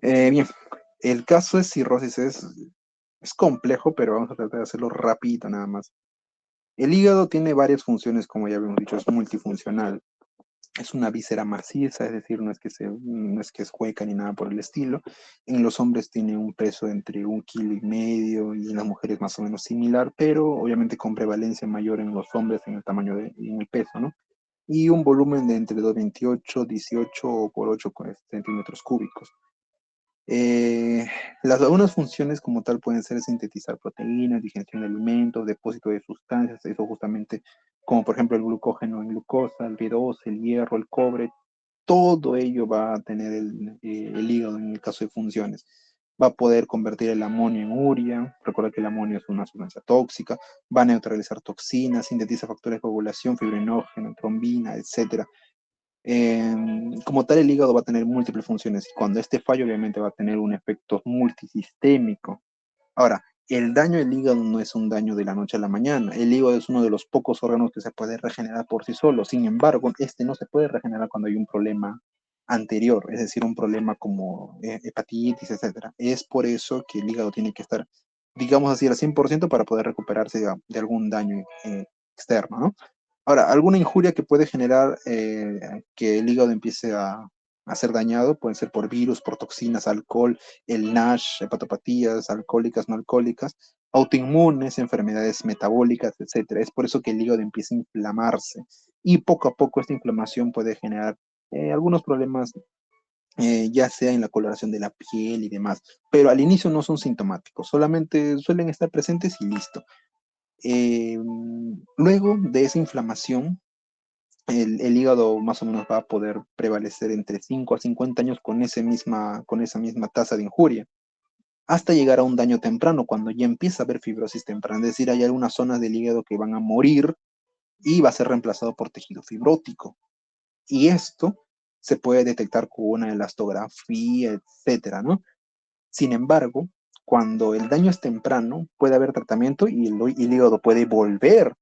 Bien, el caso de cirrosis es complejo, pero vamos a tratar de hacerlo rapidito nada más. El hígado tiene varias funciones, como ya habíamos dicho, es multifuncional. Es una víscera maciza, es decir, no es que es hueca ni nada por el estilo. En los hombres tiene un peso entre 1,5 kilos y en las mujeres más o menos similar, pero obviamente con prevalencia mayor en los hombres en el tamaño y en el peso, ¿no? Y un volumen de entre 2,28, 18 por 8 centímetros cúbicos. Eh, algunas funciones como tal pueden ser sintetizar proteínas, digestión de alimentos, depósito de sustancias, eso justamente como por ejemplo el glucógeno en glucosa, el B2, el hierro, el cobre, todo ello va a tener el hígado en el caso de funciones. Va a poder convertir el amonio en urea, recuerda que el amonio es una sustancia tóxica, va a neutralizar toxinas, sintetiza factores de coagulación, fibrinógeno, trombina, etcétera. Como tal, el hígado va a tener múltiples funciones y cuando este fallo obviamente va a tener un efecto multisistémico. Ahora, el daño del hígado no es un daño de la noche a la mañana. El hígado es uno de los pocos órganos que se puede regenerar por sí solo. Sin embargo, este no se puede regenerar cuando hay un problema anterior, es decir, un problema como hepatitis, etcétera. Es por eso que el hígado tiene que estar, digamos así, al 100% para poder recuperarse de algún daño externo, ¿no? Ahora, alguna injuria que puede generar que el hígado empiece a ser dañado, puede ser por virus, por toxinas, alcohol, el NASH, hepatopatías alcohólicas, no alcohólicas, autoinmunes, enfermedades metabólicas, etcétera. Es por eso que el hígado empieza a inflamarse y poco a poco esta inflamación puede generar algunos problemas, ya sea en la coloración de la piel y demás, pero al inicio no son sintomáticos, solamente suelen estar presentes y listo. Eh, Luego de esa inflamación, el hígado más o menos va a poder prevalecer entre 5 a 50 años con esa misma tasa de injuria, hasta llegar a un daño temprano, cuando ya empieza a haber fibrosis temprana, es decir, hay algunas zonas del hígado que van a morir y va a ser reemplazado por tejido fibrótico. Y esto se puede detectar con una elastografía, etcétera, ¿no? Sin embargo, cuando el daño es temprano, puede haber tratamiento y el hígado puede volver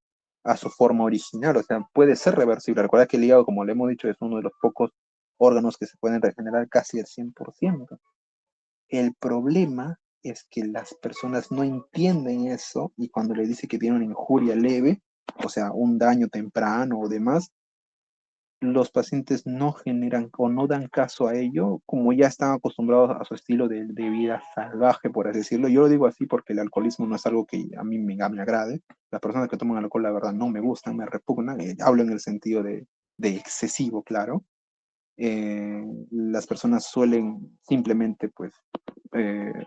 a su forma original, o sea, puede ser reversible. Recuerda que el hígado, como le hemos dicho, es uno de los pocos órganos que se pueden regenerar casi al 100%. El problema es que las personas no entienden eso y cuando le dice que tiene una injuria leve, o sea, un daño temprano o demás, los pacientes no generan o no dan caso a ello, como ya están acostumbrados a su estilo de vida salvaje, por así decirlo. Yo lo digo así porque el alcoholismo no es algo que a mí me agrade. Las personas que toman alcohol, la verdad, no me gustan, me repugnan. Hablo en el sentido de excesivo, claro. Las personas suelen simplemente, pues,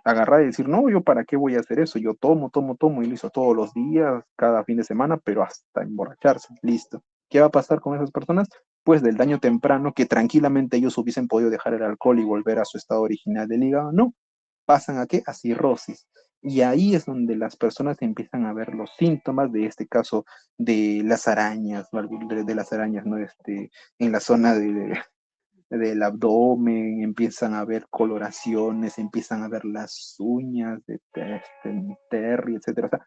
agarrar y decir, no, yo para qué voy a hacer eso, yo tomo, tomo, tomo y listo todos los días, cada fin de semana, pero hasta emborracharse, listo. ¿Qué va a pasar con esas personas? Pues del daño temprano, que tranquilamente ellos hubiesen podido dejar el alcohol y volver a su estado original del hígado, no, pasan a qué? A cirrosis. Y ahí es donde las personas empiezan a ver los síntomas de este caso de las arañas, de las arañas, ¿no? En la zona del abdomen, empiezan a ver coloraciones, empiezan a ver las uñas de Terry, etcétera. O sea,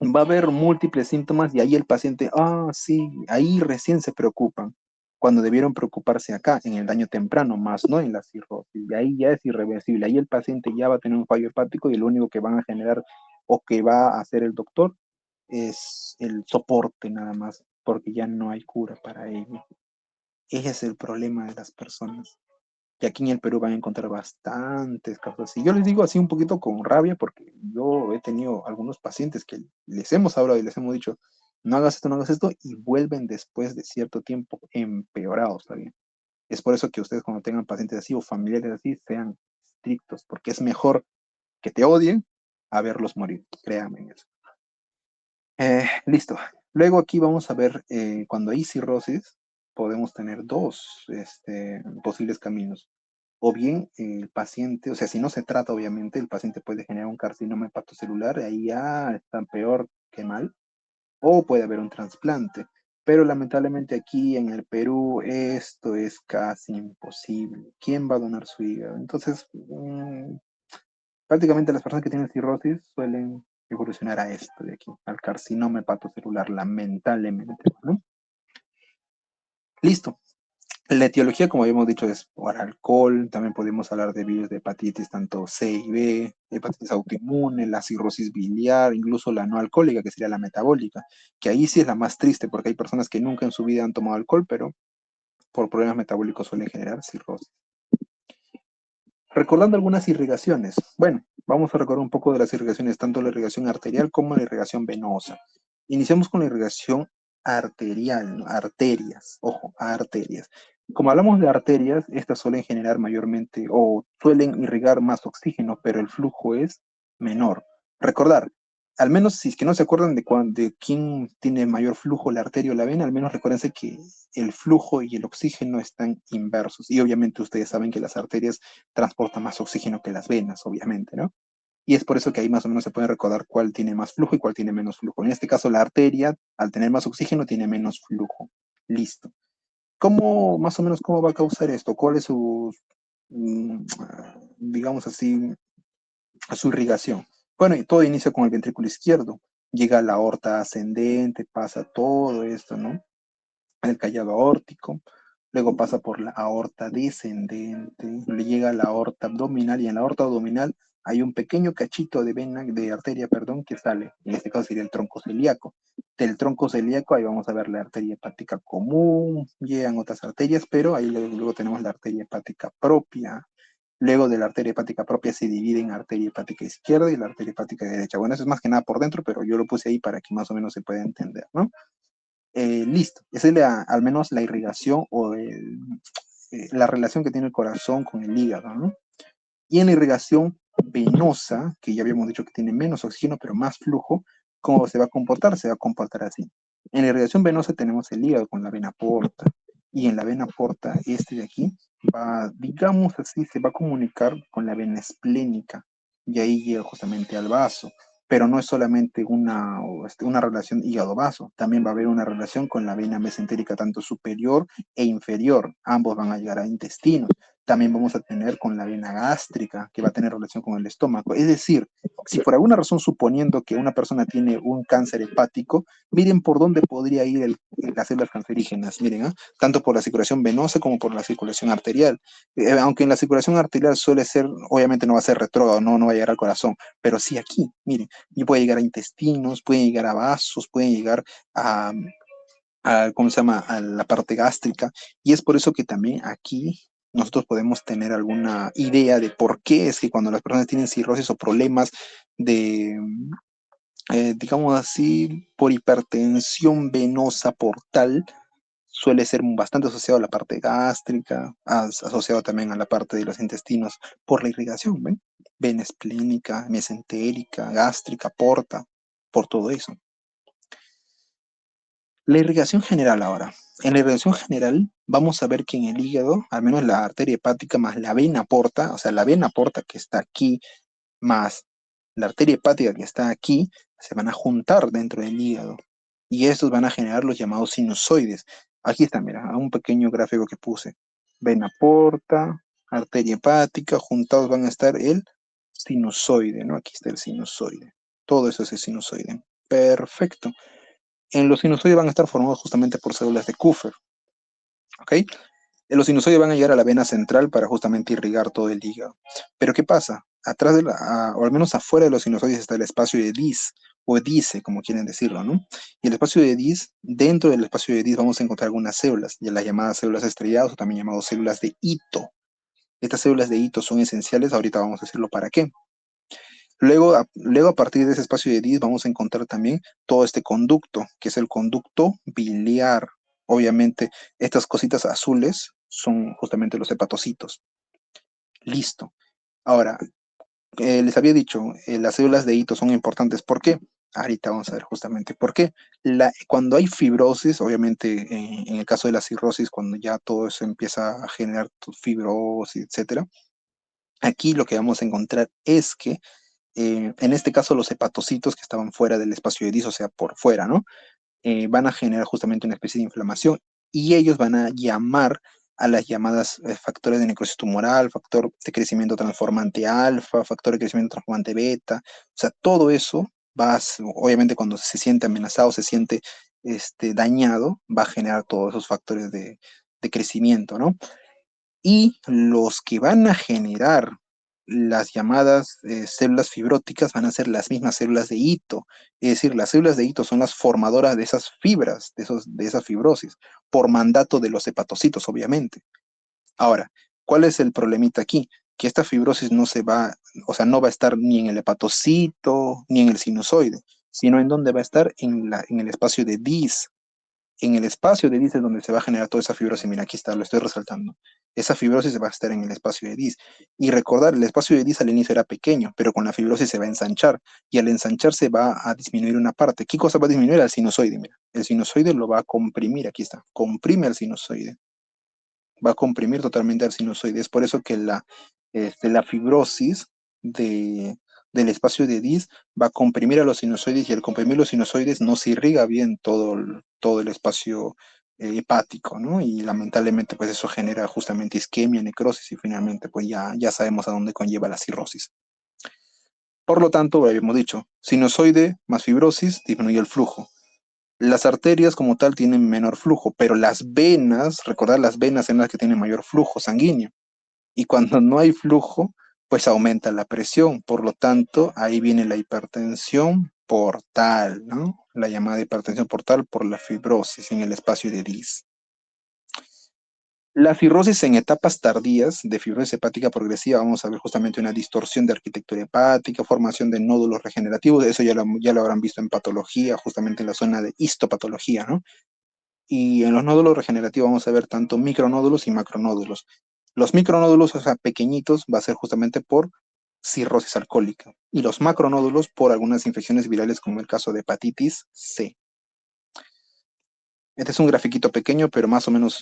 va a haber múltiples síntomas y ahí el paciente, sí, ahí recién se preocupan, cuando debieron preocuparse acá, en el daño temprano, más no en la cirrosis. Y ahí ya es irreversible, ahí el paciente ya va a tener un fallo hepático y lo único que van a generar o que va a hacer el doctor es el soporte nada más, porque ya no hay cura para ello. Ese es el problema de las personas. Y aquí en el Perú van a encontrar bastantes casos así. Yo les digo así un poquito con rabia porque yo he tenido algunos pacientes que les hemos hablado y les hemos dicho, no hagas esto, no hagas esto, y vuelven después de cierto tiempo empeorados también. Es por eso que ustedes cuando tengan pacientes así o familiares así, sean estrictos, porque es mejor que te odien a verlos morir. Créanme en eso. Listo. Luego aquí vamos a ver, cuando hay cirrosis, podemos tener dos posibles caminos. O bien el paciente, o sea, si no se trata, obviamente, el paciente puede generar un carcinoma hepatocelular, ahí ya está peor que mal, o puede haber un trasplante. Pero lamentablemente aquí en el Perú esto es casi imposible. ¿Quién va a donar su hígado? Entonces, prácticamente las personas que tienen cirrosis suelen evolucionar a esto de aquí, al carcinoma hepatocelular, lamentablemente, ¿no? Listo. La etiología, como habíamos dicho, es por alcohol. También podemos hablar de virus de hepatitis, tanto C y B, hepatitis autoinmune, la cirrosis biliar, incluso la no alcohólica, que sería la metabólica, que ahí sí es la más triste, porque hay personas que nunca en su vida han tomado alcohol, pero por problemas metabólicos suelen generar cirrosis. Recordando algunas irrigaciones. Bueno, vamos a recordar un poco de las irrigaciones, tanto la irrigación arterial como la irrigación venosa. Iniciamos con la irrigación arterial, ¿no? Arterias, ojo, arterias. Como hablamos de arterias, estas suelen generar mayormente o suelen irrigar más oxígeno, pero el flujo es menor. Recordar, al menos si es que no se acuerdan de quién tiene mayor flujo, la arteria o la vena, al menos recuérdense que el flujo y el oxígeno están inversos. Y obviamente ustedes saben que las arterias transportan más oxígeno que las venas, obviamente, ¿no? Y es por eso que ahí más o menos se puede recordar cuál tiene más flujo y cuál tiene menos flujo. En este caso, la arteria, al tener más oxígeno, tiene menos flujo. Listo. ¿Cómo, más o menos, cómo va a causar esto? ¿Cuál es su, digamos así, su irrigación? Bueno, y todo inicia con el ventrículo izquierdo. Llega a la aorta ascendente, pasa todo esto, ¿no? El callado aórtico, luego pasa por la aorta descendente, le llega a la aorta abdominal y en la aorta abdominal hay un pequeño cachito de vena, de arteria, perdón, que sale. En este caso sería el tronco celíaco. Del tronco celíaco ahí vamos a ver la arteria hepática común, llegan otras arterias, pero ahí luego tenemos la arteria hepática propia. Luego de la arteria hepática propia se divide en arteria hepática izquierda y la arteria hepática derecha. Bueno, eso es más que nada por dentro, pero yo lo puse ahí para que más o menos se pueda entender, ¿no? Listo, esa es al menos la irrigación o la relación que tiene el corazón con el hígado, ¿no? Y en la irrigación venosa, que ya habíamos dicho que tiene menos oxígeno pero más flujo, ¿cómo se va a comportar? Se va a comportar así. En la irrigación venosa tenemos el hígado con la vena porta, y en la vena porta, este de aquí, va, digamos así, se va a comunicar con la vena esplénica, y ahí llega justamente al vaso. Pero no es solamente una relación hígado-vaso, también va a haber una relación con la vena mesentérica, tanto superior e inferior. Ambos van a llegar a intestinos. También vamos a tener con la vena gástrica, que va a tener relación con el estómago. Es decir, si por alguna razón suponiendo que una persona tiene un cáncer hepático, miren por dónde podría ir las células cancerígenas, miren, ¿eh? Tanto por la circulación venosa como por la circulación arterial. Aunque en la circulación arterial suele ser, obviamente no va a ser retrógrado, no va a llegar al corazón, pero sí aquí, miren, y puede llegar a intestinos, puede llegar a vasos, puede llegar ¿cómo se llama?, a la parte gástrica, y es por eso que también aquí nosotros podemos tener alguna idea de por qué es que cuando las personas tienen cirrosis o problemas de, digamos así, por hipertensión venosa portal, suele ser bastante asociado a la parte gástrica, asociado también a la parte de los intestinos por la irrigación, ¿ven? Vena esplénica, mesentérica, gástrica, porta, por todo eso. La irrigación general ahora. En la irrigación general vamos a ver que en el hígado, al menos la arteria hepática más la vena porta, o sea, la vena porta que está aquí, más la arteria hepática que está aquí, se van a juntar dentro del hígado. Y estos van a generar los llamados sinusoides. Aquí está, mira, un pequeño gráfico que puse. Vena porta, arteria hepática, juntados van a estar el sinusoide, ¿no? Aquí está el sinusoide. Todo eso es el sinusoide. Perfecto. En los sinusoides van a estar formados justamente por células de Kupffer, ¿ok? Los sinusoides van a llegar a la vena central para justamente irrigar todo el hígado. Pero ¿qué pasa? Atrás o al menos afuera de los sinusoides está el espacio de Dis, o Dice, como quieren decirlo, ¿no? Y el espacio de Dis, dentro del espacio de Dis vamos a encontrar algunas células, y las llamadas células estrelladas, o también llamadas células de hito. Estas células de hito son esenciales, ahorita vamos a decirlo para qué. Luego, a partir de ese espacio de Dis, vamos a encontrar también todo este conducto, que es el conducto biliar. Obviamente, estas cositas azules son justamente los hepatocitos. Listo. Ahora, les había dicho, las células de hito son importantes. ¿Por qué? Ahorita vamos a ver justamente por qué. Cuando hay fibrosis, obviamente en el caso de la cirrosis, cuando ya todo eso empieza a generar fibrosis, etcétera, aquí lo que vamos a encontrar es que en este caso los hepatocitos que estaban fuera del espacio de Dis, o sea, por fuera, ¿no? Van a generar justamente una especie de inflamación y ellos van a llamar a las llamadas factores de necrosis tumoral, factor de crecimiento transformante alfa, factor de crecimiento transformante beta, o sea, todo eso obviamente cuando se siente amenazado, se siente dañado, va a generar todos esos factores de crecimiento, ¿no? Y los que van a generar las llamadas células fibróticas van a ser las mismas células de hito. Es decir, las células de hito son las formadoras de esas fibras, de esa fibrosis, por mandato de los hepatocitos, obviamente. Ahora, ¿cuál es el problemita aquí? Que esta fibrosis no se va, o sea, no va a estar ni en el hepatocito ni en el sinusoide, sino en donde va a estar en el espacio de DIS. En el espacio de DIS es donde se va a generar toda esa fibrosis. Mira, aquí está, lo estoy resaltando. Esa fibrosis va a estar en el espacio de DIS. Y recordar, el espacio de DIS al inicio era pequeño, pero con la fibrosis se va a ensanchar. Y al ensancharse va a disminuir una parte. ¿Qué cosa va a disminuir? Al sinusoide, mira. El sinusoide lo va a comprimir, aquí está. Comprime al sinusoide, va a comprimir totalmente al sinusoide. Es por eso que la fibrosis de, del espacio de DIS va a comprimir a los sinusoides y al comprimir los sinusoides no se irriga bien todo el espacio hepático, ¿no? Y lamentablemente pues eso genera justamente isquemia, necrosis y finalmente pues ya sabemos a dónde conlleva la cirrosis. Por lo tanto, habíamos dicho, sinusoide más fibrosis disminuye el flujo. Las arterias como tal tienen menor flujo, pero las venas, recordad, las venas son las que tienen mayor flujo sanguíneo. Y cuando no hay flujo, pues aumenta la presión. Por lo tanto, ahí viene la hipertensión portal, ¿no? La llamada hipertensión portal por la fibrosis en el espacio de DIS. La cirrosis en etapas tardías de fibrosis hepática progresiva, vamos a ver justamente una distorsión de arquitectura hepática, formación de nódulos regenerativos, eso ya lo habrán visto en patología, justamente en la zona de histopatología, ¿no? Y en los nódulos regenerativos vamos a ver tanto micronódulos y macronódulos. Los micronódulos, o sea, pequeñitos, va a ser justamente por cirrosis alcohólica. Y los macronódulos por algunas infecciones virales, como el caso de hepatitis C. Este es un grafiquito pequeño, pero más o menos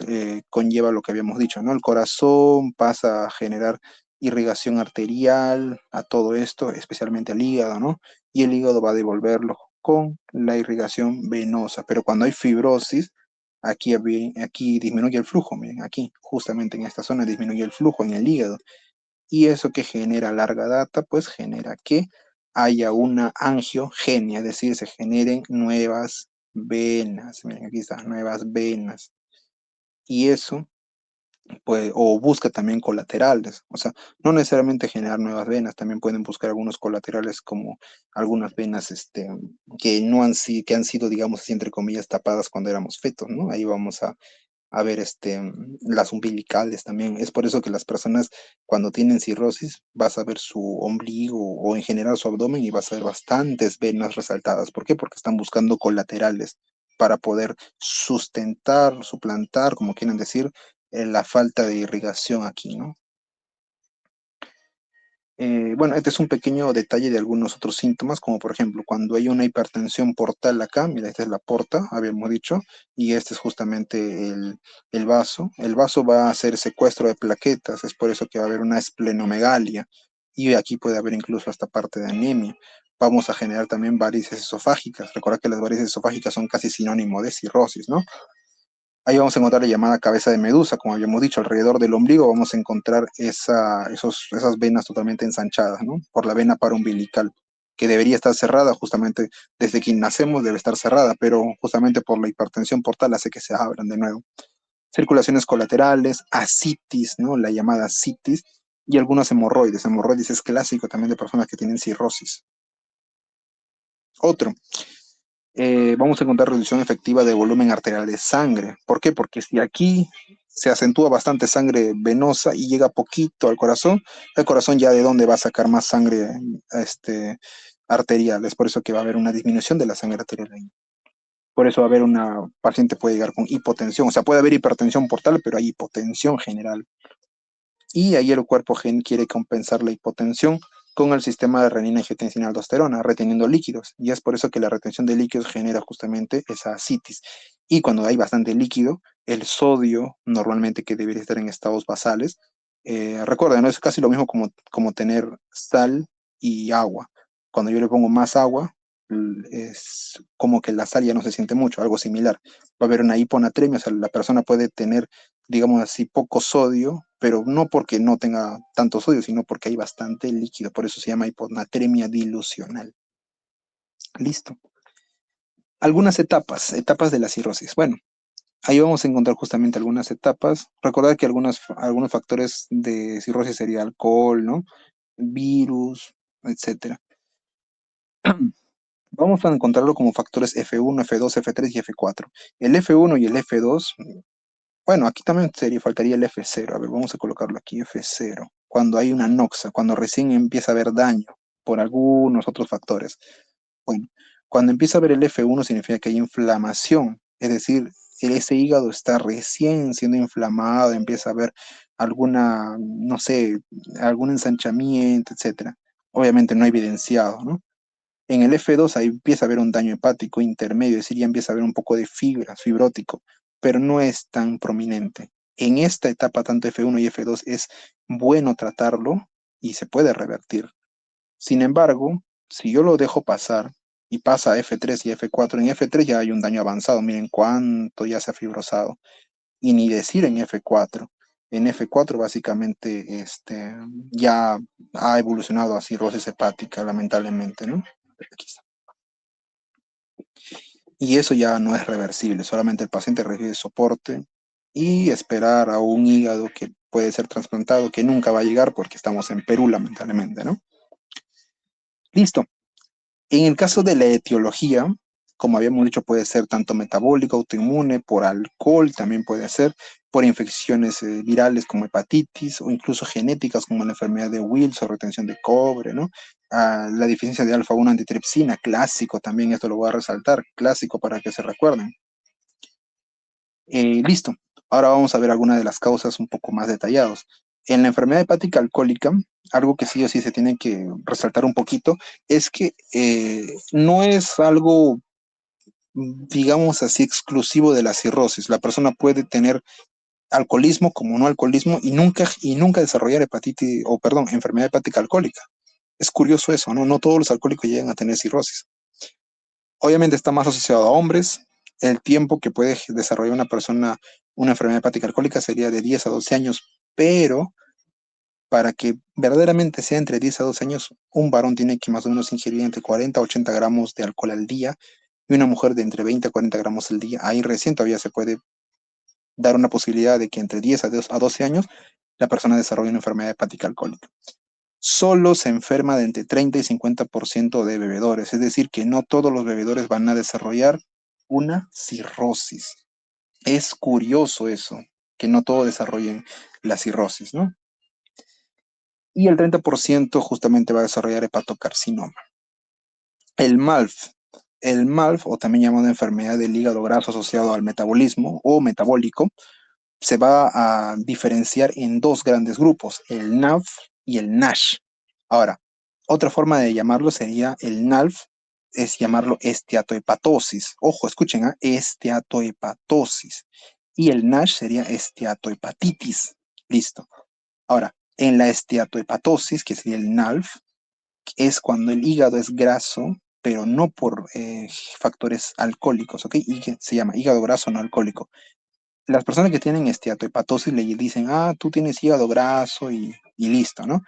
conlleva lo que habíamos dicho, ¿no? El corazón pasa a generar irrigación arterial a todo esto, especialmente al hígado, ¿no? Y el hígado va a devolverlo con la irrigación venosa. Pero cuando hay fibrosis, aquí disminuye el flujo, miren, aquí, justamente en esta zona disminuye el flujo en el hígado. Y eso que genera larga data, pues genera que haya una angiogenia, es decir, se generen nuevas venas. Miren, aquí están, nuevas venas. Y eso, pues, o busca también colaterales. O sea, no necesariamente generar nuevas venas, también pueden buscar algunos colaterales como algunas venas que no han, que han sido, digamos así, entre comillas, tapadas cuando éramos fetos, ¿no? Ahí vamos a ver las umbilicales también. Es por eso que las personas cuando tienen cirrosis vas a ver su ombligo o en general su abdomen y vas a ver bastantes venas resaltadas. ¿Por qué? Porque están buscando colaterales para poder sustentar, suplantar, como quieren decir, la falta de irrigación aquí, ¿no? Bueno, este es un pequeño detalle de algunos otros síntomas, como por ejemplo, cuando hay una hipertensión portal acá, mira, esta es la porta, habíamos dicho, y este es justamente el vaso. El vaso va a hacer secuestro de plaquetas, es por eso que va a haber una esplenomegalia, y aquí puede haber incluso hasta parte de anemia. Vamos a generar también varices esofágicas. Recuerda que las varices esofágicas son casi sinónimo de cirrosis, ¿no? Ahí vamos a encontrar la llamada cabeza de medusa, como habíamos dicho, alrededor del ombligo vamos a encontrar esas venas totalmente ensanchadas, ¿no? Por la vena paraumbilical, que debería estar cerrada justamente desde que nacemos, debe estar cerrada, pero justamente por la hipertensión portal hace que se abran de nuevo. Circulaciones colaterales, ascitis, ¿no? La llamada ascitis, y algunos hemorroides. Hemorroides es clásico también de personas que tienen cirrosis. Otro, vamos a encontrar reducción efectiva de volumen arterial de sangre. ¿Por qué? Porque si aquí se acentúa bastante sangre venosa y llega poquito al corazón, el corazón ya de dónde va a sacar más sangre arterial. Es por eso que va a haber una disminución de la sangre arterial ahí. Por eso va a haber una paciente puede llegar con hipotensión. O sea, puede haber hipertensión portal, pero hay hipotensión general. Y ahí el cuerpo quiere compensar la hipotensión con el sistema de renina, angiotensina, aldosterona, reteniendo líquidos. Y es por eso que la retención de líquidos genera justamente esa ascitis. Y cuando hay bastante líquido, el sodio, normalmente que debería estar en estados basales, recuerden, ¿no? Es casi lo mismo como tener sal y agua. Cuando yo le pongo más agua, es como que la sal ya no se siente mucho, algo similar. Va a haber una hiponatremia, o sea, la persona puede tener, digamos así, poco sodio, pero no porque no tenga tanto sodio, sino porque hay bastante líquido. Por eso se llama hiponatremia dilucional. Listo. Algunas etapas de la cirrosis. Bueno, Ahí vamos a encontrar justamente algunas etapas. Recordar que algunos factores de cirrosis sería alcohol, ¿no? Virus, etcétera. Vamos a encontrarlo como factores F1, F2, F3 y F4. El F1 y el F2, bueno, aquí también faltaría el F0. A ver, vamos a colocarlo aquí, F0. Cuando hay una noxa, cuando recién empieza a haber daño por algunos otros factores. Bueno, cuando empieza a haber el F1 significa que hay inflamación, es decir, ese hígado está recién siendo inflamado, empieza a haber alguna, no sé, algún ensanchamiento, etcétera. Obviamente no evidenciado, ¿no? En el F2 ahí empieza a haber un daño hepático intermedio, es decir, ya empieza a haber un poco de fibra, fibrótico, pero no es tan prominente. En esta etapa, tanto F1 y F2 es bueno tratarlo y se puede revertir. Sin embargo, si yo lo dejo pasar y pasa a F3 y F4, en F3 ya hay un daño avanzado, miren cuánto ya se ha fibrosado. Y ni decir en F4. En F4 básicamente ya ha evolucionado a cirrosis hepática, lamentablemente, ¿no? Aquí está. Y eso ya no es reversible, solamente el paciente recibe soporte y esperar a un hígado que puede ser trasplantado, que nunca va a llegar porque estamos en Perú, lamentablemente, ¿no? Listo. En el caso de la etiología, como habíamos dicho, puede ser tanto metabólico, autoinmune, por alcohol, también puede ser por infecciones virales como hepatitis o incluso genéticas como la enfermedad de Wills o retención de cobre, ¿no? La deficiencia de alfa-1 antitripsina, clásico también, esto lo voy a resaltar, clásico para que se recuerden. Listo. Ahora vamos a ver algunas de las causas un poco más detallados. En la enfermedad hepática alcohólica, algo que sí o sí se tiene que resaltar un poquito, es que no es algo, digamos así, exclusivo de la cirrosis. La persona puede tener alcoholismo como no alcoholismo y nunca desarrollar hepatitis, o perdón, enfermedad hepática alcohólica. Es curioso eso, ¿no? No todos los alcohólicos llegan a tener cirrosis. Obviamente está más asociado a hombres. El tiempo que puede desarrollar una persona una enfermedad hepática alcohólica sería de 10 a 12 años, pero para que verdaderamente sea entre 10 a 12 años, un varón tiene que más o menos ingerir entre 40 a 80 gramos de alcohol al día y una mujer de entre 20 a 40 gramos al día. Ahí recién todavía se puede dar una posibilidad de que entre 10 a 12 años la persona desarrolle una enfermedad hepática alcohólica. Solo se enferma de entre 30 y 50% de bebedores, es decir, que no todos los bebedores van a desarrollar una cirrosis. Es curioso eso, que no todos desarrollen la cirrosis, ¿no? Y el 30% justamente va a desarrollar hepatocarcinoma. El MALF, el MALF, o también llamado enfermedad del hígado graso asociado al metabolismo o metabólico, se va a diferenciar en dos grandes grupos, el NAF y el NASH. Ahora, otra forma de llamarlo sería el NALF, es llamarlo esteatohepatosis. Ojo, escuchen, ¿eh? Esteatohepatosis. Y el NASH sería esteatohepatitis. Listo. Ahora, en la esteatohepatosis, que sería el NALF, es cuando el hígado es graso, pero no por factores alcohólicos, ¿ok? Y que se llama hígado graso no alcohólico. Las personas que tienen esteatohepatosis le dicen, ah, tú tienes hígado graso y listo, ¿no?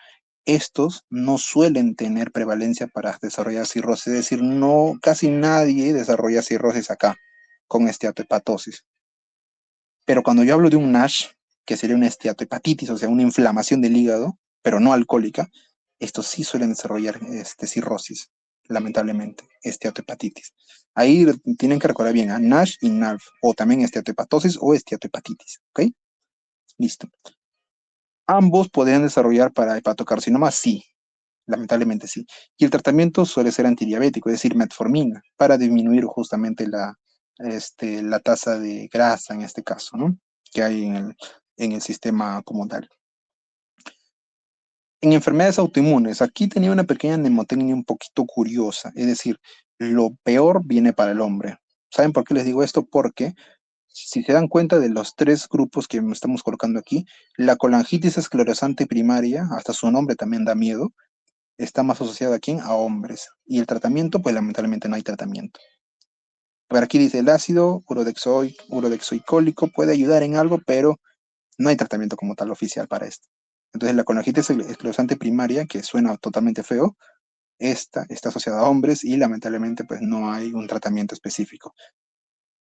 Estos no suelen tener prevalencia para desarrollar cirrosis, es decir, no, casi nadie desarrolla cirrosis acá con esteatohepatosis. Pero cuando yo hablo de un NASH, que sería una esteatohepatitis, o sea, una inflamación del hígado, pero no alcohólica, estos sí suelen desarrollar cirrosis, lamentablemente, esteatohepatitis. Ahí tienen que recordar bien a NASH y NALF, o también esteatohepatosis o esteatohepatitis, ¿ok? Listo. Ambos podrían desarrollar para hepatocarcinoma, sí, lamentablemente sí. Y el tratamiento suele ser antidiabético, es decir, metformina, para disminuir justamente la tasa de grasa en este caso, ¿no? Que hay en el sistema como tal. En enfermedades autoinmunes, aquí tenía una pequeña mnemotecnia un poquito curiosa, es decir, lo peor viene para el hombre. ¿Saben por qué les digo esto? Porque si se dan cuenta de los tres grupos que estamos colocando aquí, la colangitis esclerosante primaria, hasta su nombre también da miedo, está más asociada a quién? A hombres. Y el tratamiento, pues lamentablemente no hay tratamiento. Pero aquí dice el ácido urodexoicólico puede ayudar en algo, pero no hay tratamiento como tal oficial para esto. Entonces la colangitis esclerosante primaria, que suena totalmente feo, esta está asociada a hombres y lamentablemente pues no hay un tratamiento específico.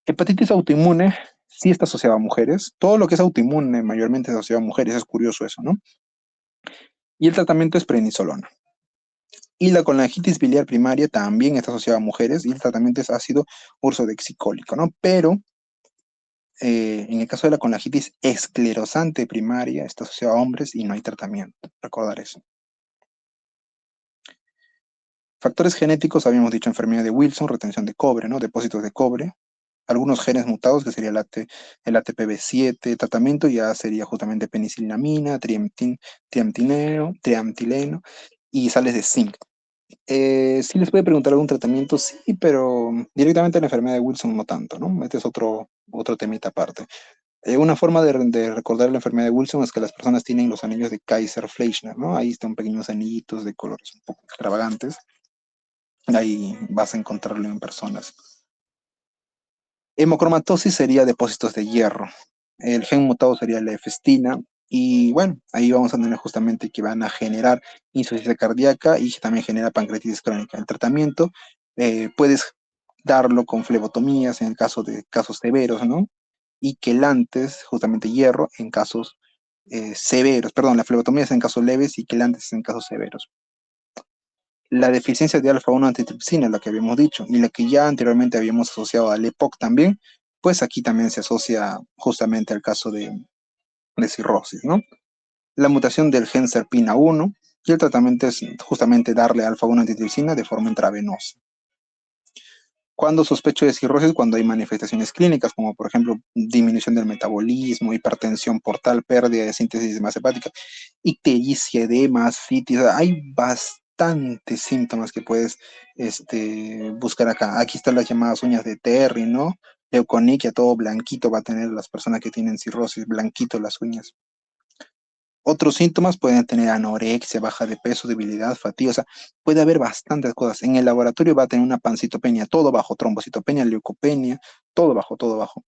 Hepatitis autoinmune Sí está asociado a mujeres. Todo lo que es autoinmune mayormente es asociado a mujeres, es curioso eso, ¿no? Y el tratamiento es prednisolona. Y la colangitis biliar primaria también está asociada a mujeres y el tratamiento es ácido ursodeoxicólico, ¿no? Pero en el caso de la colangitis esclerosante primaria está asociado a hombres y no hay tratamiento. Recordar eso. Factores genéticos, habíamos dicho enfermedad de Wilson, retención de cobre, ¿no? Depósitos de cobre, algunos genes mutados, que sería el ATPB7, tratamiento ya sería justamente penicilinamina, triamtileno y sales de zinc. Sí les puede preguntar algún tratamiento, sí, pero directamente la enfermedad de Wilson no tanto, ¿no? Este es otro temita aparte. Una forma de recordar la enfermedad de Wilson es que las personas tienen los anillos de Kaiser-Fleischner, ¿no? Ahí están pequeños anillitos de colores un poco extravagantes. Ahí vas a encontrarlo en personas. Hemocromatosis sería depósitos de hierro. El gen mutado sería la efestina. Y bueno, ahí vamos a tener justamente que van a generar insuficiencia cardíaca y también genera pancreatitis crónica. El tratamiento puedes darlo con flebotomías en el caso de casos severos, ¿no? Y quelantes, justamente hierro, en casos severos. Perdón, la flebotomía es en casos leves y quelantes en casos severos. La deficiencia de alfa-1 antitripsina, la que habíamos dicho, y la que ya anteriormente habíamos asociado al EPOC también, pues aquí también se asocia justamente al caso de cirrosis, ¿no? La mutación del gen SERPINA1 y el tratamiento es justamente darle alfa-1 antitripsina de forma intravenosa. Cuando sospecho de cirrosis, cuando hay manifestaciones clínicas, como por ejemplo disminución del metabolismo, hipertensión portal, pérdida de síntesis de masa hepática, ictericia, edema, ascitis, hay bastantes síntomas que puedes buscar acá. Aquí están las llamadas uñas de Terry, ¿no? Leuconiquia, todo blanquito va a tener las personas que tienen cirrosis, blanquito las uñas. Otros síntomas pueden tener anorexia, baja de peso, debilidad, fatiga, o sea, puede haber bastantes cosas. En el laboratorio va a tener una pancitopenia, todo bajo, trombocitopenia, leucopenia, todo bajo, todo bajo.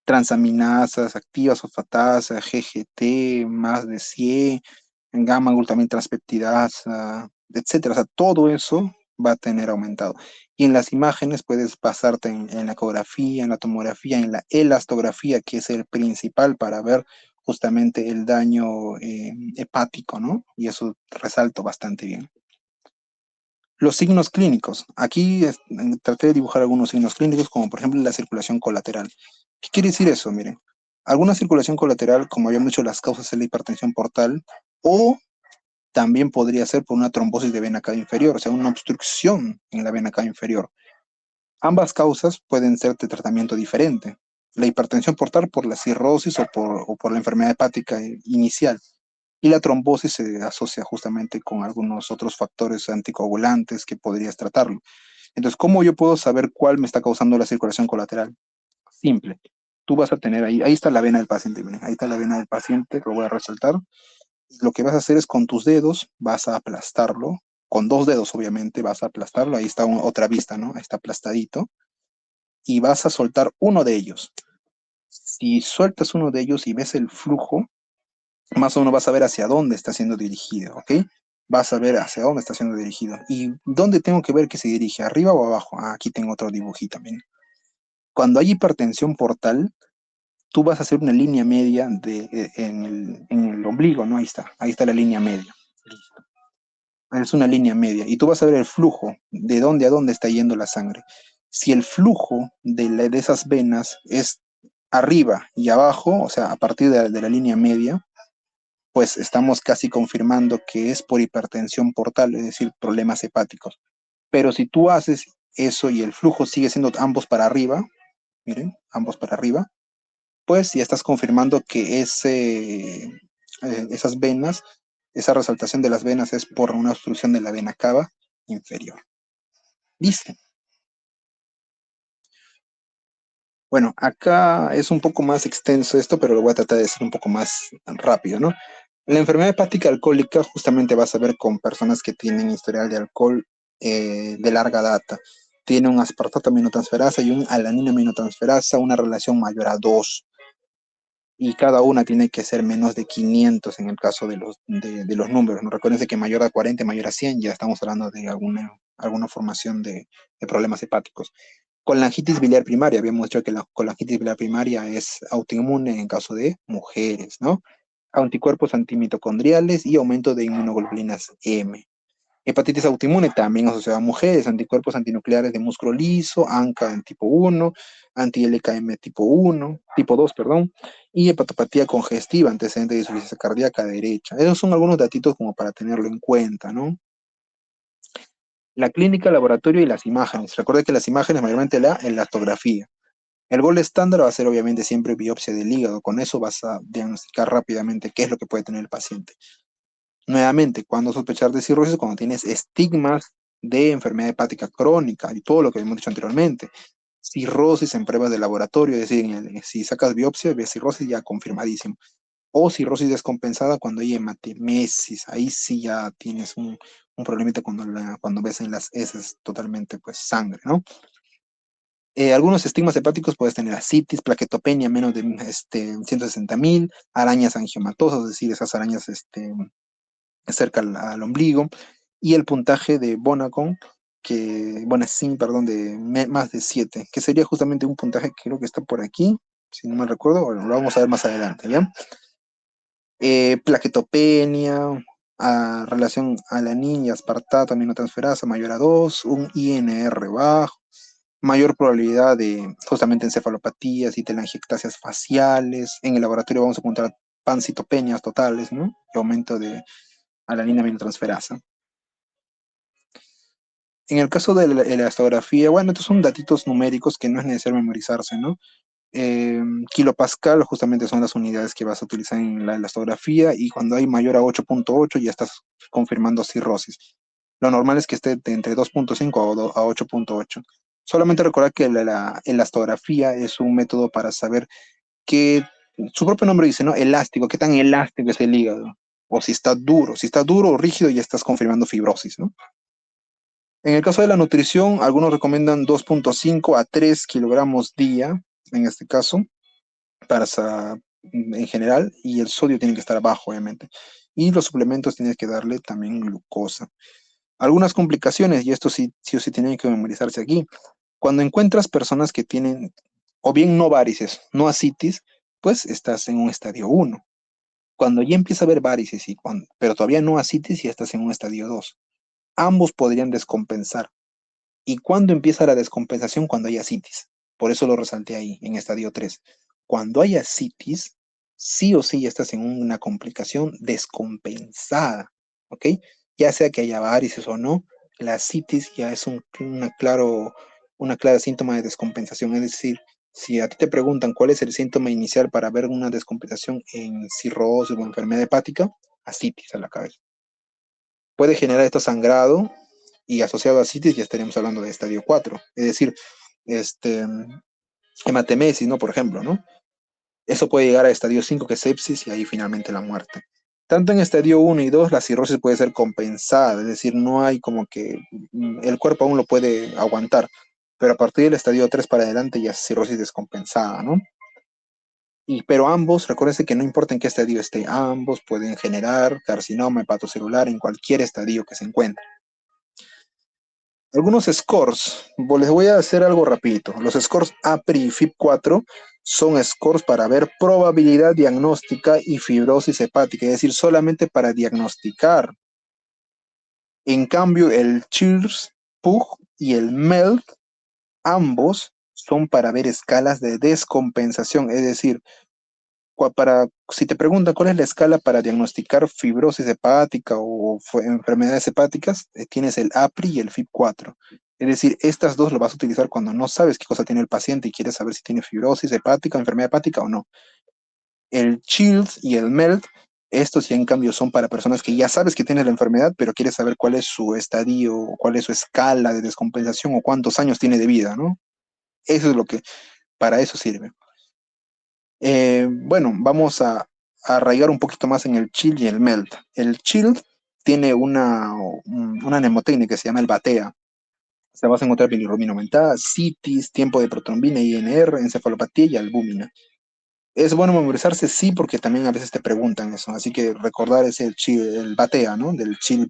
Transaminasas, activas, fosfatasa, GGT, más de 100, gamma glutaminas transpeptidasa, etcétera. O sea, todo eso va a tener aumentado. Y en las imágenes puedes basarte en la ecografía, en la tomografía, en la elastografía, que es el principal para ver justamente el daño hepático, ¿no? Y eso resalto bastante bien. Los signos clínicos. Aquí traté de dibujar algunos signos clínicos, como por ejemplo la circulación colateral. ¿Qué quiere decir eso? Miren, alguna circulación colateral, como habíamos dicho, las causas es la hipertensión portal, o también podría ser por una trombosis de vena cava inferior, o sea, una obstrucción en la vena cava inferior. Ambas causas pueden ser de tratamiento diferente. La hipertensión portal por la cirrosis o por la enfermedad hepática inicial. Y la trombosis se asocia justamente con algunos otros factores anticoagulantes que podrías tratarlo. Entonces, ¿cómo yo puedo saber cuál me está causando la circulación colateral? Simple. Tú vas a tener ahí está la vena del paciente, miren, ahí está la vena del paciente, lo voy a resaltar. Lo que vas a hacer es con tus dedos, vas a aplastarlo, con dos dedos obviamente, vas a aplastarlo, ahí está otra vista, ¿no? Ahí está aplastadito, y vas a soltar uno de ellos. Si sueltas uno de ellos y ves el flujo, más o menos vas a ver hacia dónde está siendo dirigido, ¿ok? Vas a ver hacia dónde está siendo dirigido. ¿Y dónde tengo que ver que se dirige? ¿Arriba o abajo? Ah, aquí tengo otro dibujito también. Cuando hay hipertensión portal, tú vas a hacer una línea media en el ombligo, ¿no? Ahí está la línea media. Es una línea media. Y tú vas a ver el flujo, de dónde a dónde está yendo la sangre. Si el flujo de esas venas es arriba y abajo, o sea, a partir de la línea media, pues estamos casi confirmando que es por hipertensión portal, es decir, problemas hepáticos. Pero si tú haces eso y el flujo sigue siendo ambos para arriba, miren, ambos para arriba, pues ya estás confirmando que esas venas, esa resaltación de las venas es por una obstrucción de la vena cava inferior. ¿Listo? Bueno, acá es un poco más extenso esto, pero lo voy a tratar de decir un poco más rápido, ¿no? La enfermedad hepática alcohólica justamente vas a ver con personas que tienen historial de alcohol de larga data. Tiene un aspartato aminotransferasa y un alanina aminotransferasa, una relación mayor a 2 y cada una tiene que ser menos de 500 en el caso de los números. ¿No? Recuerden que mayor a 40, mayor a 100, ya estamos hablando de alguna formación de problemas hepáticos. Colangitis biliar primaria, habíamos dicho que la colangitis biliar primaria es autoinmune en caso de mujeres, ¿no? Anticuerpos antimitocondriales y aumento de inmunoglobulinas M. Hepatitis autoinmune también asociada a mujeres, anticuerpos antinucleares de músculo liso, ANCA en tipo 1, anti-LKM tipo 1, tipo 2, perdón, y hepatopatía congestiva, antecedente de insuficiencia cardíaca derecha. Esos son algunos datitos como para tenerlo en cuenta, ¿no? La clínica, laboratorio y las imágenes. Recuerda que las imágenes mayormente la elastografía. El gol estándar va a ser obviamente siempre biopsia del hígado. Con eso vas a diagnosticar rápidamente qué es lo que puede tener el paciente. Nuevamente, cuando sospechar de cirrosis, cuando tienes estigmas de enfermedad hepática crónica y todo lo que hemos dicho anteriormente. Cirrosis en pruebas de laboratorio, es decir, si sacas biopsia, ves cirrosis ya confirmadísimo. O cirrosis descompensada cuando hay hematemesis, ahí sí ya tienes un problemita cuando ves en las heces totalmente pues sangre, ¿no? Algunos estigmas hepáticos puedes tener ascitis, plaquetopenia menos de 160.000, arañas angiomatosas, es decir, esas arañas cerca al ombligo, y el puntaje de Bonacon, Bonacin, perdón, más de 7, que sería justamente un puntaje que creo que está por aquí, si no mal recuerdo, bueno, lo vamos a ver más adelante, ¿ya? Plaquetopenia, relación a la niña, aspartato, aminotransferasa mayor a 2, un INR bajo, mayor probabilidad de justamente encefalopatías y telangiectasias faciales. En el laboratorio vamos a encontrar pancitopenias totales, ¿no? Y aumento de alanina aminotransferasa. En el caso de la elastografía, bueno, estos son datitos numéricos que no es necesario memorizarse, ¿no? Kilopascal justamente son las unidades que vas a utilizar en la elastografía y cuando hay mayor a 8.8 ya estás confirmando cirrosis. Lo normal es que esté de entre 2.5 a 8.8. Solamente recordar que la elastografía es un método para saber qué, su propio nombre dice, ¿no? Elástico, qué tan elástico es el hígado. O si está duro o rígido ya estás confirmando fibrosis, ¿no? En el caso de la nutrición, algunos recomiendan 2.5 a 3 kilogramos día, en este caso, en general, y el sodio tiene que estar bajo, obviamente. Y los suplementos tienes que darle también glucosa. Algunas complicaciones, y esto sí o sí tienen que memorizarse aquí. Cuando encuentras personas que tienen, o bien no varices, no ascitis, pues estás en un estadio 1. Cuando ya empieza a haber varices, pero todavía no ascitis, ya estás en un estadio 2. Ambos podrían descompensar. ¿Y cuándo empieza la descompensación? Cuando hay ascitis. Por eso lo resalté ahí, en estadio 3. Cuando hay ascitis, sí o sí ya estás en una complicación descompensada, ¿ok? Ya sea que haya varices o no, la ascitis ya es una clara síntoma de descompensación. Es decir, si a ti te preguntan cuál es el síntoma inicial para ver una descompensación en cirrosis o enfermedad hepática, ascitis a la cabeza. Puede generar esto sangrado y asociado a citis ya estaríamos hablando de estadio 4, es decir, este, hematemesis, ¿no? Por ejemplo, ¿no? Eso puede llegar a estadio 5, que es sepsis, y ahí finalmente la muerte. Tanto en estadio 1 y 2, la cirrosis puede ser compensada, es decir, no hay como que el cuerpo aún lo puede aguantar, pero a partir del estadio 3 para adelante ya es cirrosis descompensada, ¿no? Pero ambos, recuérdense que no importa en qué estadio esté, ambos pueden generar carcinoma hepatocelular en cualquier estadio que se encuentre. Algunos scores, les voy a hacer algo rapidito. Los scores APRI y FIB4 son scores para ver probabilidad diagnóstica y fibrosis hepática, es decir, solamente para diagnosticar. En cambio, el CHIRS, PUG y el MELD, ambos son para ver escalas de descompensación, es decir, si te preguntan cuál es la escala para diagnosticar fibrosis hepática o enfermedades hepáticas, tienes el APRI y el FIB4. Es decir, estas dos lo vas a utilizar cuando no sabes qué cosa tiene el paciente y quieres saber si tiene fibrosis hepática, enfermedad hepática o no. El CHILD y el MELD, estos ya en cambio son para personas que ya sabes que tienen la enfermedad, pero quieres saber cuál es su estadio, cuál es su escala de descompensación o cuántos años tiene de vida, ¿no? Eso es lo que para eso sirve. Bueno, vamos a arraigar un poquito más en el chill y el melt. El chill tiene una mnemotecnia que se llama el BATEA. Se basa en encontrar bilirrubina aumentada, citis, tiempo de protrombina, INR, encefalopatía y albúmina. ¿Es bueno memorizarse? Sí, porque también a veces te preguntan eso. Así que recordar es el BATEA, ¿no? Del chill.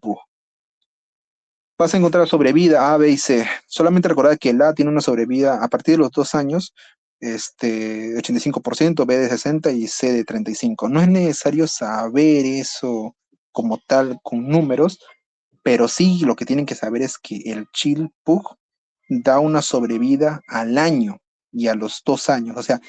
Vas a encontrar sobrevida A, B y C. Solamente recordar que el A tiene una sobrevida a partir de los 2 años, de 85%, B de 60% y C de 35%. No es necesario saber eso como tal con números, pero sí lo que tienen que saber es que el Chill Pug da una sobrevida al año y a los 2 años, o sea,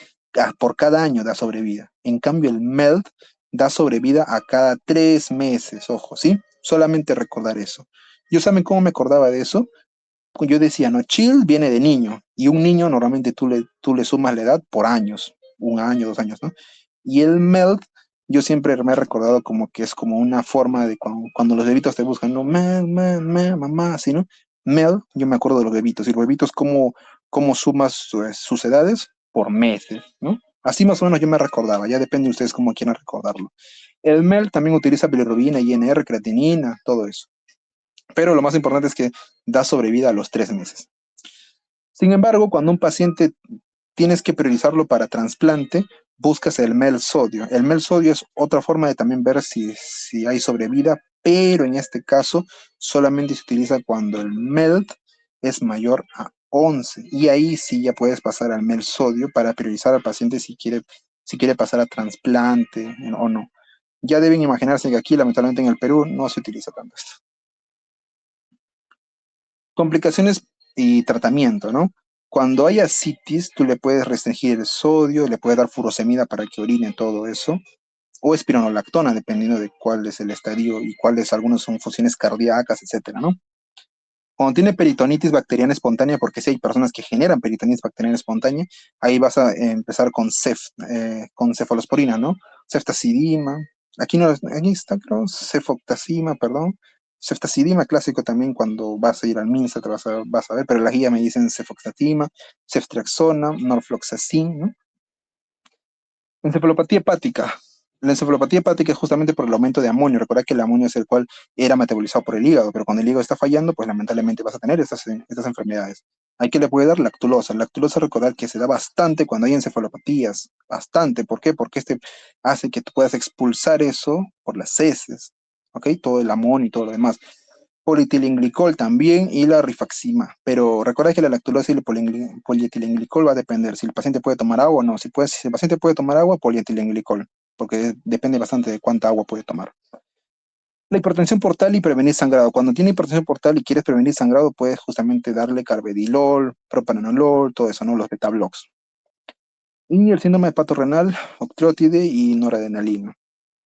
por cada año da sobrevida. En cambio, el Melt da sobrevida a cada 3 meses, ojo, ¿sí? Solamente recordar eso. ¿Yo saben cómo me acordaba de eso? Yo decía, no, chill viene de niño, y un niño normalmente tú le sumas la edad por años, 1 año, 2 años, ¿no? Y el melt, yo siempre me he recordado como que es como una forma de cuando los bebitos te buscan, no, mamá, así, ¿no? Melt, yo me acuerdo de los bebitos, y los bebitos, ¿cómo sumas sus edades? Por meses, ¿no? Así más o menos yo me recordaba, ya depende de ustedes cómo quieran recordarlo. El melt también utiliza bilirrubina, INR, creatinina, todo eso. Pero lo más importante es que da sobrevida a los 3 meses. Sin embargo, cuando un paciente tienes que priorizarlo para trasplante, buscas el MEL sodio. El MEL sodio es otra forma de también ver si hay sobrevida, pero en este caso solamente se utiliza cuando el MELT es mayor a 11. Y ahí sí ya puedes pasar al MEL sodio para priorizar al paciente si quiere pasar a trasplante o no. Ya deben imaginarse que aquí, lamentablemente en el Perú, no se utiliza tanto esto. Complicaciones y tratamiento, ¿no? Cuando hay ascitis, tú le puedes restringir el sodio, le puedes dar furosemida para que orine todo eso, o espironolactona, dependiendo de cuál es el estadio y cuáles algunos son funciones cardíacas, etcétera, ¿no? Cuando tiene peritonitis bacteriana espontánea, porque sí hay personas que generan peritonitis bacteriana espontánea, ahí vas a empezar con cefalosporina, ¿no? Ceftazidima, aquí está, creo, cefoxime, perdón. Ceftazidima clásico también cuando vas a ir al MINSA, vas a ver, pero en la guía me dicen cefoxatima, ceftriaxona, norfloxacin, ¿no? Encefalopatía hepática. La encefalopatía hepática es justamente por el aumento de amonio. Recuerda que el amonio es el cual era metabolizado por el hígado, pero cuando el hígado está fallando, pues lamentablemente vas a tener estas enfermedades. ¿Hay que le puede dar? Lactulosa. Lactulosa, recordar que se da bastante cuando hay encefalopatías. Bastante. ¿Por qué? Porque este hace que tú puedas expulsar eso por las heces. ¿Ok? Todo el amonio y todo lo demás. Polietilenglicol también y la rifaxima. Pero recuerda que la lactulosa y el polietilenglicol va a depender si el paciente puede tomar agua o no. Si el paciente puede tomar agua, polietilenglicol, porque depende bastante de cuánta agua puede tomar. La hipertensión portal y prevenir sangrado. Cuando tiene hipertensión portal y quieres prevenir sangrado, puedes justamente darle carvedilol, propranolol, todo eso, ¿no? Los beta blocks. Y el síndrome hepatorrenal, octreotide y noradrenalina,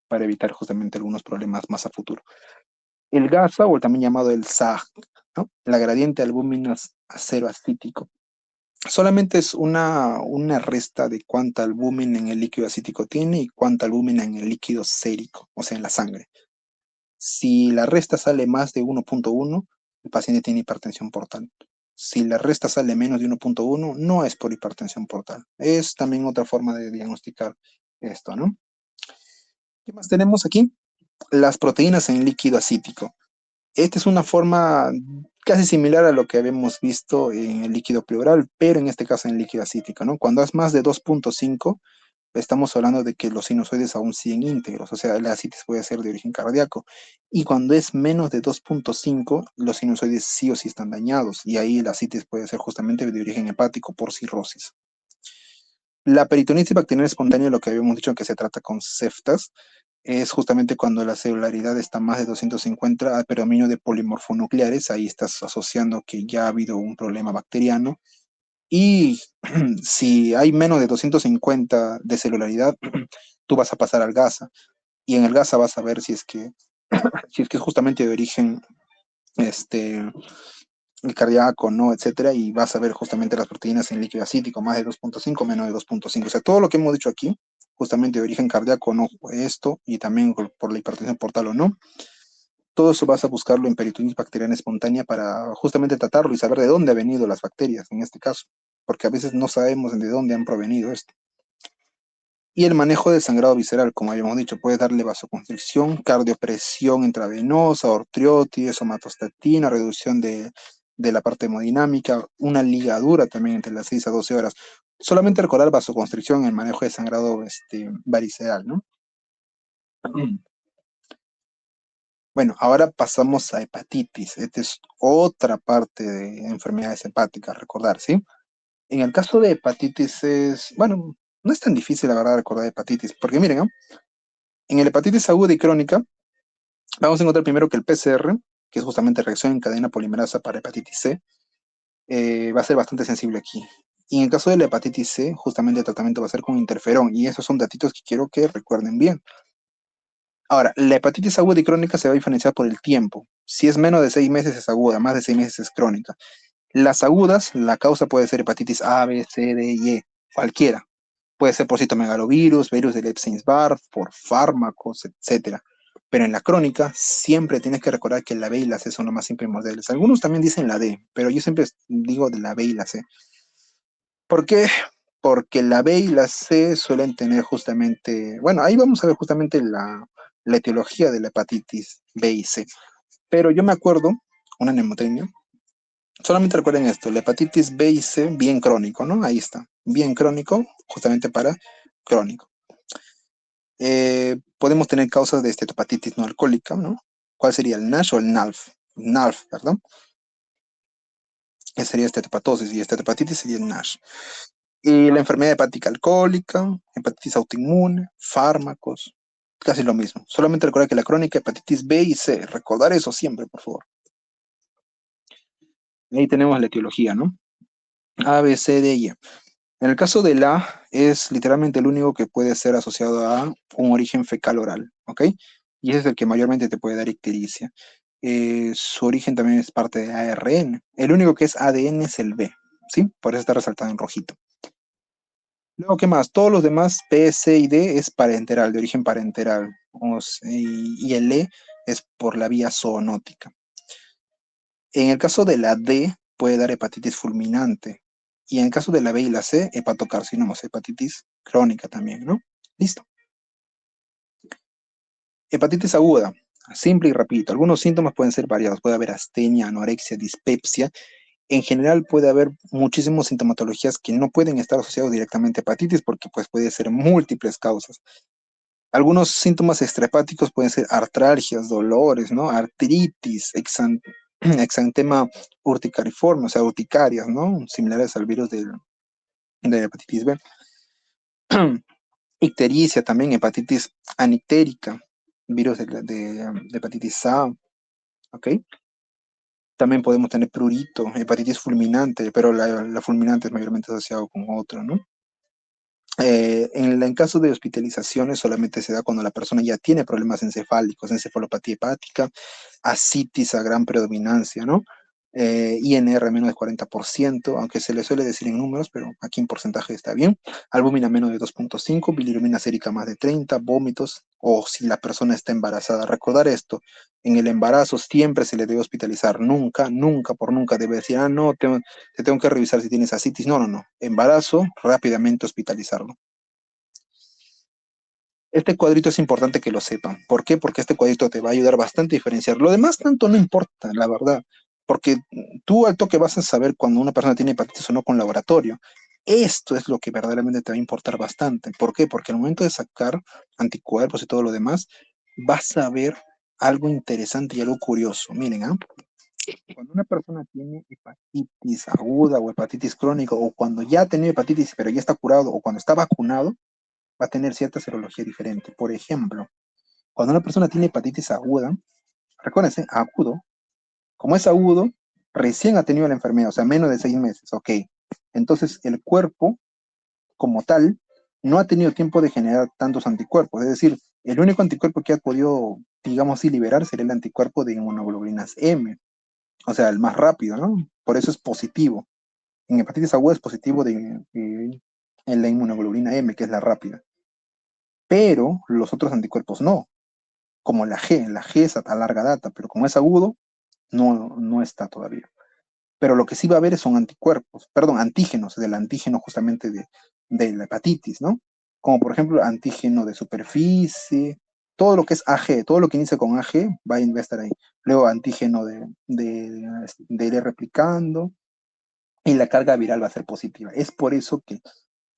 para evitar justamente algunos problemas más a futuro. El GASA, o el también llamado el SAG, ¿no? La gradiente albúmina acero acítico. Solamente es una resta de cuánta albúmina en el líquido acítico tiene y cuánta albúmina en el líquido sérico, o sea, en la sangre. Si la resta sale más de 1.1, el paciente tiene hipertensión portal. Si la resta sale menos de 1.1, no es por hipertensión portal. Es también otra forma de diagnosticar esto, ¿no? ¿Qué más tenemos aquí? Las proteínas en líquido acítico. Esta es una forma casi similar a lo que habíamos visto en el líquido pleural, pero en este caso en el líquido acítico, ¿no? Cuando es más de 2.5, estamos hablando de que los sinusoides aún siguen íntegros, o sea, la asitis puede ser de origen cardíaco. Y cuando es menos de 2.5, los sinusoides sí o sí están dañados, y ahí la asitis puede ser justamente de origen hepático por cirrosis. La peritonitis bacteriana espontánea, lo que habíamos dicho que se trata con ceftas, es justamente cuando la celularidad está más de 250 al predominio de polimorfonucleares, ahí estás asociando que ya ha habido un problema bacteriano. Y si hay menos de 250 de celularidad, tú vas a pasar al GASA. Y en el GASA vas a ver si es que es justamente de origen este, el cardíaco, ¿no? Etcétera, y vas a ver justamente las proteínas en líquido acítico, más de 2.5, menos de 2.5. O sea, todo lo que hemos dicho aquí, justamente de origen cardíaco, no, esto, y también por la hipertensión portal o no, todo eso vas a buscarlo en peritonitis bacteriana espontánea para justamente tratarlo y saber de dónde han venido las bacterias, en este caso, porque a veces no sabemos de dónde han provenido esto. Y el manejo del sangrado visceral, como habíamos dicho, puede darle vasoconstricción, cardiopresión intravenosa, ortriótide, somatostatina, reducción de la parte hemodinámica, una ligadura también entre las 6 a 12 horas. Solamente recordar vasoconstricción en el manejo de sangrado variceral, ¿no? Bueno, ahora pasamos a hepatitis. Esta es otra parte de enfermedades hepáticas, recordar, ¿sí? En el caso de hepatitis es, bueno, no es tan difícil, la verdad, recordar hepatitis, porque miren, ¿no? En el hepatitis aguda y crónica, vamos a encontrar primero que el PCR, que es justamente reacción en cadena polimerasa para hepatitis C, va a ser bastante sensible aquí. Y en el caso de la hepatitis C, justamente el tratamiento va a ser con interferón, y esos son datitos que quiero que recuerden bien. Ahora, la hepatitis aguda y crónica se va a diferenciar por el tiempo. Si es menos de 6 meses es aguda, más de 6 meses es crónica. Las agudas, la causa puede ser hepatitis A, B, C, D y E, cualquiera. Puede ser por citomegalovirus, virus del Epstein-Barr, por fármacos, etcétera. Pero en la crónica siempre tienes que recordar que la B y la C son los más primordiales. Algunos también dicen la D, pero yo siempre digo de la B y la C. ¿Por qué? Porque la B y la C suelen tener justamente, bueno, ahí vamos a ver justamente la etiología de la hepatitis B y C. Pero yo me acuerdo, una mnemotecnia, solamente recuerden esto, la hepatitis B y C, bien crónico, ¿no? Ahí está, bien crónico, justamente para crónico. Podemos tener causas de esteatopatitis no alcohólica, ¿no? ¿Cuál sería el NASH o el NALF? NALF, perdón. Que sería esteatopatosis y esteatopatitis sería el NASH. Y la enfermedad hepática alcohólica, hepatitis autoinmune, fármacos, casi lo mismo. Solamente recuerda que la crónica hepatitis B y C, recordar eso siempre, por favor. Ahí tenemos la etiología, ¿no? A, B, C, D y E. En el caso del A, es literalmente el único que puede ser asociado a un origen fecal oral, ¿ok? Y ese es el que mayormente te puede dar ictericia. Su origen también es parte de ARN. El único que es ADN es el B, ¿sí? Por eso está resaltado en rojito. Luego, ¿qué más? Todos los demás, P, C y D, es parenteral, de origen parenteral. Y el E es por la vía zoonótica. En el caso de la D, puede dar hepatitis fulminante. Y en el caso de la B y la C, hepatocarcinomos, hepatitis crónica también, ¿no? Listo. Hepatitis aguda, simple y rapidito. Algunos síntomas pueden ser variados. Puede haber astenia, anorexia, dispepsia. En general puede haber muchísimas sintomatologías que no pueden estar asociados directamente a hepatitis porque pues puede ser múltiples causas. Algunos síntomas extrahepáticos pueden ser artralgias, dolores, ¿no? Artritis, exantema urticariforme, o sea, urticarias, ¿no? Similares al virus de hepatitis B. Ictericia también, hepatitis anictérica, virus de hepatitis A, ¿ok? También podemos tener prurito, hepatitis fulminante, pero la fulminante es mayormente asociado con otro, ¿no? En caso de hospitalizaciones solamente se da cuando la persona ya tiene problemas encefálicos, encefalopatía hepática, ascitis a gran predominancia, ¿no? INR menos de 40%, aunque se le suele decir en números, pero aquí en porcentaje está bien. Albúmina menos de 2.5, bilirrubina sérica más de 30, vómitos, o si la persona está embarazada. Recordar esto, en el embarazo siempre se le debe hospitalizar, nunca, nunca, por nunca debe decir, no, te tengo que revisar si tienes ascitis. No, no, no. Embarazo, rápidamente hospitalizarlo. Este cuadrito es importante que lo sepan. ¿Por qué? Porque este cuadrito te va a ayudar bastante a diferenciar. Lo demás tanto no importa, la verdad. Porque tú al toque vas a saber cuando una persona tiene hepatitis o no con laboratorio. Esto es lo que verdaderamente te va a importar bastante. ¿Por qué? Porque al momento de sacar anticuerpos y todo lo demás, vas a ver algo interesante y algo curioso. Miren, ¿ah? Cuando una persona tiene hepatitis aguda o hepatitis crónica, o cuando ya ha tenido hepatitis pero ya está curado, o cuando está vacunado, va a tener cierta serología diferente. Por ejemplo, cuando una persona tiene hepatitis aguda, recuérdense, agudo, como es agudo, recién ha tenido la enfermedad, o sea, menos de 6 meses, ok. Entonces, el cuerpo, como tal, no ha tenido tiempo de generar tantos anticuerpos. Es decir, el único anticuerpo que ha podido, digamos así, liberar sería el anticuerpo de inmunoglobulinas M, o sea, el más rápido, ¿no? Por eso es positivo. En hepatitis aguda es positivo en la inmunoglobulina M, que es la rápida. Pero los otros anticuerpos no, como la G es a larga data, pero como es agudo, no está todavía. Pero lo que sí va a haber son anticuerpos, perdón, antígenos, del antígeno justamente de la hepatitis, ¿no? Como por ejemplo antígeno de superficie, todo lo que es AG, todo lo que inicia con AG va a estar ahí. Luego antígeno de ir replicando y la carga viral va a ser positiva. Es por eso que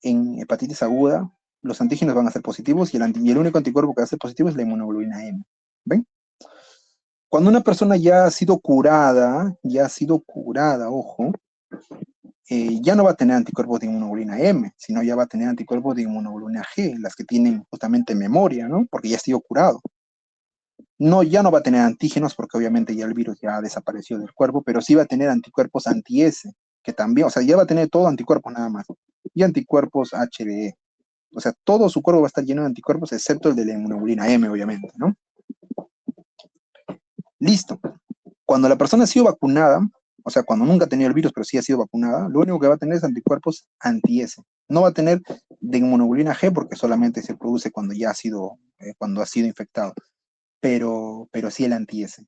en hepatitis aguda los antígenos van a ser positivos y el único anticuerpo que va a ser positivo es la inmunoglobulina M. ¿Ven? Cuando una persona ya ha sido curada, ojo, ya no va a tener anticuerpos de inmunoglobulina M, sino ya va a tener anticuerpos de inmunoglobulina G, las que tienen justamente memoria, ¿no? Porque ya ha sido curado. No, ya no va a tener antígenos porque obviamente ya el virus ya desapareció del cuerpo, pero sí va a tener anticuerpos anti-S, que también, o sea, ya va a tener todo anticuerpos nada más, y anticuerpos HBE. O sea, todo su cuerpo va a estar lleno de anticuerpos, excepto el de la inmunoglobulina M, obviamente, ¿no? Listo. Cuando la persona ha sido vacunada, o sea, cuando nunca ha tenido el virus, pero sí ha sido vacunada, lo único que va a tener es anticuerpos anti-S. No va a tener de inmunoglobulina G porque solamente se produce cuando ha sido infectado, pero sí el anti-S.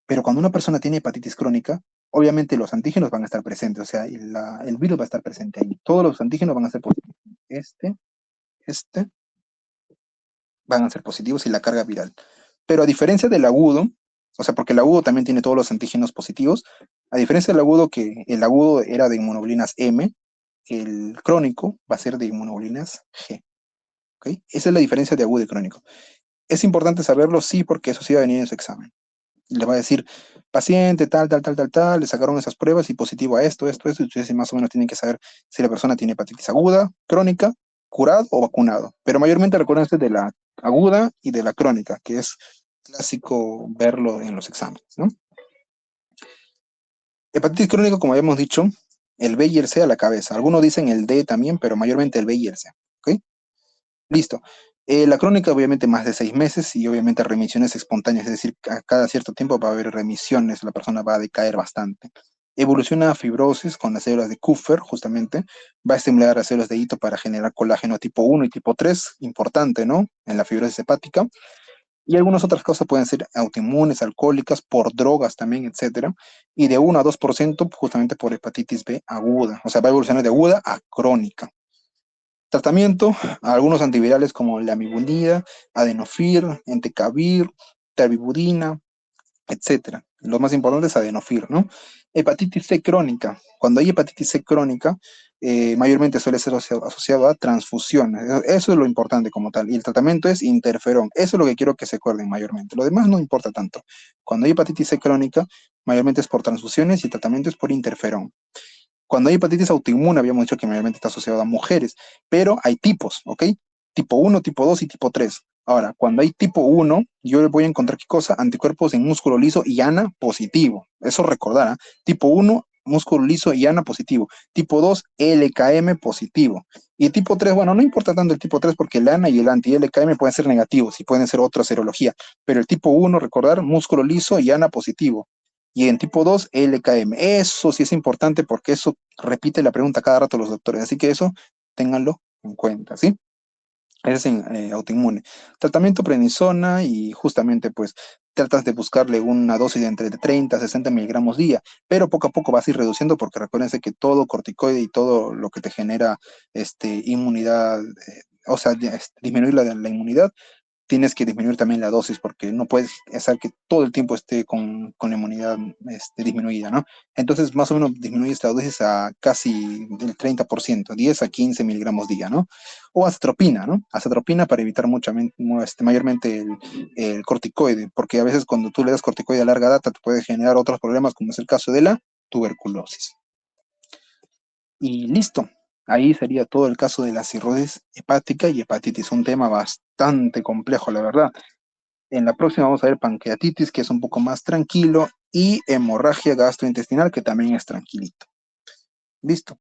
Pero cuando una persona tiene hepatitis crónica, obviamente los antígenos van a estar presentes, o sea, el virus va a estar presente ahí. Todos los antígenos van a ser positivos. Este, van a ser positivos y la carga viral. Pero a diferencia del agudo, o sea, porque el agudo también tiene todos los antígenos positivos, a diferencia del agudo, que el agudo era de inmunoglobulinas M, el crónico va a ser de inmunoglobulinas G. ¿Ok? Esa es la diferencia de agudo y crónico. Es importante saberlo, sí, porque eso sí va a venir en su examen. Le va a decir, paciente, tal, tal, tal, tal, tal, le sacaron esas pruebas y positivo a esto, y ustedes más o menos tienen que saber si la persona tiene hepatitis aguda, crónica, curado o vacunado. Pero mayormente recuérdense de la aguda y de la crónica, que es clásico verlo en los exámenes, ¿no? Hepatitis crónica, como habíamos dicho, el B y el C a la cabeza. Algunos dicen el D también, pero mayormente el B y el C, ¿ok? Listo. La crónica, obviamente, más de 6 meses y obviamente remisiones espontáneas, es decir, a cada cierto tiempo va a haber remisiones, la persona va a decaer bastante. Evoluciona a fibrosis con las células de Kupffer, justamente, va a estimular las células de hito para generar colágeno tipo 1 y tipo 3, importante, ¿no? En la fibrosis hepática. Y algunas otras cosas pueden ser autoinmunes, alcohólicas, por drogas también, etcétera. Y de 1 a 2% justamente por hepatitis B aguda, o sea, va a evolucionar de aguda a crónica. Tratamiento, algunos antivirales como la amibudina, adenofir, entecavir, terbibudina, etcétera. Lo más importante es adenofir, ¿no? Hepatitis C crónica. Cuando hay hepatitis C crónica, mayormente suele ser asociado a transfusiones. Eso es lo importante como tal. Y el tratamiento es interferón. Eso es lo que quiero que se acuerden mayormente. Lo demás no importa tanto. Cuando hay hepatitis C crónica, mayormente es por transfusiones y el tratamiento es por interferón. Cuando hay hepatitis autoinmune, habíamos dicho que mayormente está asociado a mujeres, pero hay tipos, ¿ok? Tipo 1, tipo 2 y tipo 3. Ahora, cuando hay tipo 1, yo le voy a encontrar qué cosa, anticuerpos en músculo liso y ANA positivo. Eso recordar, ¿eh? Tipo 1, músculo liso y ANA positivo. Tipo 2, LKM positivo. Y tipo 3, bueno, no importa tanto el tipo 3 porque el ANA y el anti-LKM pueden ser negativos y pueden ser otra serología. Pero el tipo 1, recordar, músculo liso y ANA positivo. Y en tipo 2, LKM. Eso sí es importante porque eso repite la pregunta cada rato los doctores. Así que eso ténganlo en cuenta, ¿sí? Ese es en autoinmune. Tratamiento prednisona y justamente pues tratas de buscarle una dosis de entre 30 a 60 miligramos día, pero poco a poco vas a ir reduciendo porque recuérdense que todo corticoide y todo lo que te genera inmunidad, o sea, disminuir la inmunidad, tienes que disminuir también la dosis porque no puedes hacer que todo el tiempo esté con la inmunidad disminuida, ¿no? Entonces, más o menos disminuyes la dosis a casi el 30%, 10 a 15 miligramos día, ¿no? O acetropina, ¿no? Acetropina para evitar mayormente el corticoide, porque a veces cuando tú le das corticoide a larga data te puede generar otros problemas, como es el caso de la tuberculosis. Y listo. Ahí sería todo el caso de la cirrosis hepática y hepatitis, un tema bastante complejo, la verdad. En la próxima vamos a ver pancreatitis, que es un poco más tranquilo, y hemorragia gastrointestinal, que también es tranquilito. Listo.